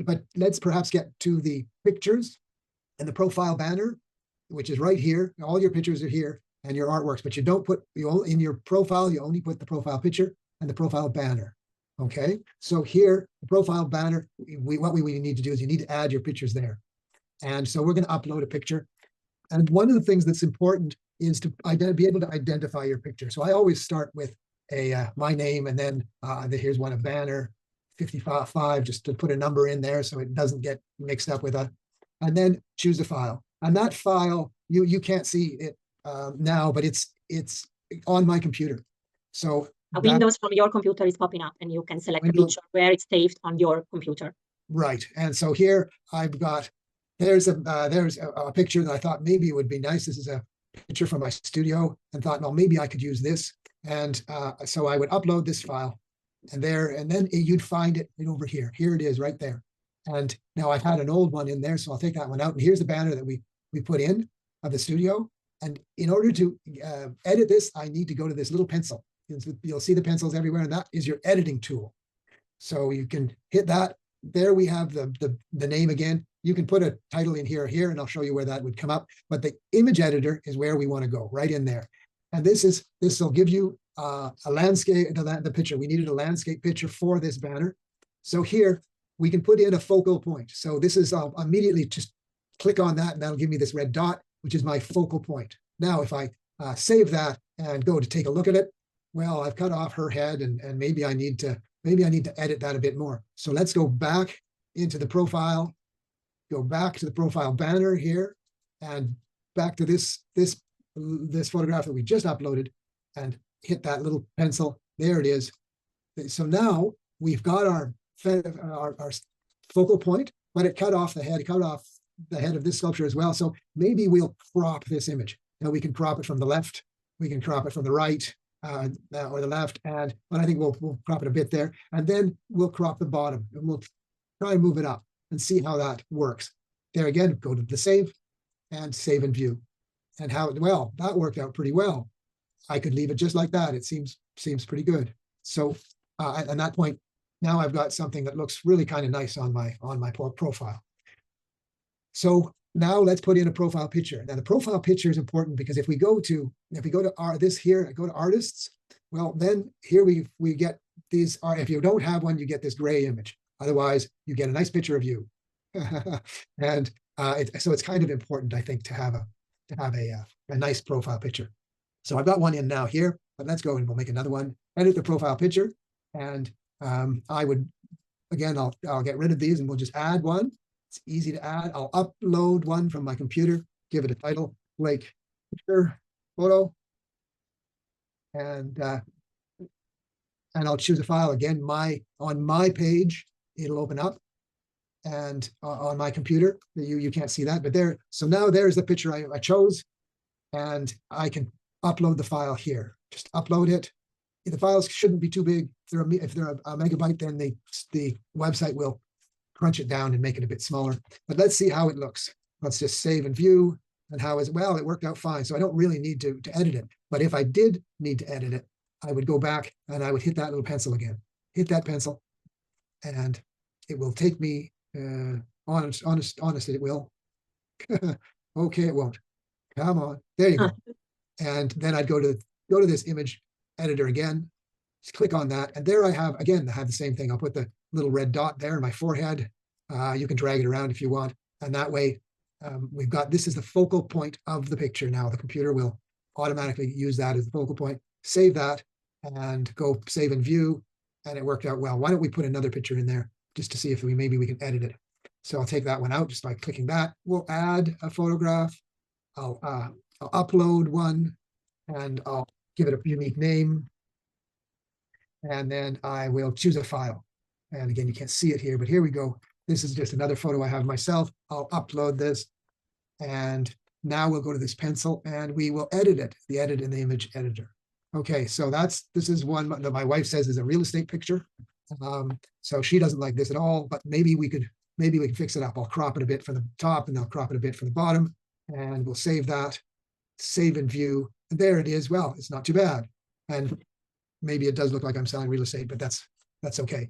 but let's perhaps get to the pictures and the profile banner, which is right here. All your pictures are here and your artworks, but you don't put, in your profile, you only put the profile picture and the profile banner. Okay, so here, the profile banner, what we need to do is you need to add your pictures there. And so we're going to upload a picture. And one of the things that's important is to be able to identify your picture. So I always start with my name, and then here's one, a banner 55, just to put a number in there so it doesn't get mixed up with and then choose a file. And that file, you can't see it now, but it's on my computer. So a Windows from your computer is popping up, and you can select a picture where it's saved on your computer. Right. And so here I've got, there's a picture that I thought maybe it would be nice. This is a picture from my studio, and thought, well, maybe I could use this. And so I would upload this file, and then you'd find it right over here. Here it is right there. And now I've had an old one in there, so I'll take that one out. And here's the banner that we put in of the studio. And in order to edit this, I need to go to this little pencil. You'll see the pencils everywhere, and that is your editing tool. So you can hit that. There we have the name again. You can put a title in here or here, and I'll show you where that would come up. But the image editor is where we want to go, right in there. And this will give you a landscape, the picture. We needed a landscape picture for this banner. So here we can put in a focal point. So this is, I'll immediately just click on that, and that'll give me this red dot, which is my focal point. Now, if I save that and go to take a look at it, well, I've cut off her head, and maybe I need to edit that a bit more. So let's go back into the profile, go back to the profile banner here, and back to this photograph that we just uploaded, and hit that little pencil. There it is. So now we've got our focal point, but it cut off the head, of this sculpture as well. So maybe we'll crop this image. Now we can crop it from the left, we can crop it from the right, or the left, but I think we'll crop it a bit there, and then we'll crop the bottom, and we'll try and move it up and see how that works. There again, go to the save and view, and well, that worked out pretty well. I could leave it just like that. It seems pretty good. So at that point, now I've got something that looks really kind of nice on my profile. So now let's put in a profile picture. Now the profile picture is important because if we go to artists, well, then here we get these. If you don't have one, you get this gray image. Otherwise, you get a nice picture of you. And so it's kind of important, I think, to have a nice profile picture. So I've got one in now here, but let's go and we'll make another one. Edit the profile picture, and I'll get rid of these, and we'll just add one. It's easy to add. I'll upload one from my computer, give it a title like picture photo, and I'll choose a file again. On my page, it'll open up, and on my computer, you can't see that, but there. So now there's the picture I chose, and I can upload the file here. Just upload it. The files shouldn't be too big. If they're a megabyte, then the website will crunch it down and make it a bit smaller. But let's see how it looks. Let's just save and view. And well, it worked out fine. So I don't really need to edit it. But if I did need to edit it, I would go back and I would hit that little pencil again. Hit that pencil, and it will take me, honestly, it will. Okay, it won't. Come on. There you go. And then I'd go to this image editor again, just click on that, and there I have the same thing. I'll put the little red dot there in my forehead. You can drag it around if you want, and that way this is the focal point of the picture. Now the computer will automatically use that as the focal point. Save that and go save and view, and it worked out well. Why don't we put another picture in there just to see if maybe we can edit it. So I'll take that one out just by clicking that. We'll add a photograph. I'll upload one, and I'll give it a unique name, and then I will choose a file. And again, you can't see it here, but here we go. This is just another photo I have of myself. I'll upload this, and now we'll go to this pencil, and we will edit it, the edit in the image editor. Okay, so this is one that my wife says is a real estate picture. So she doesn't like this at all, but maybe we can fix it up. I'll crop it a bit from the top, and I'll crop it a bit from the bottom, and we'll save that, save and view. And there it is. Well, it's not too bad. And maybe it does look like I'm selling real estate, but that's okay.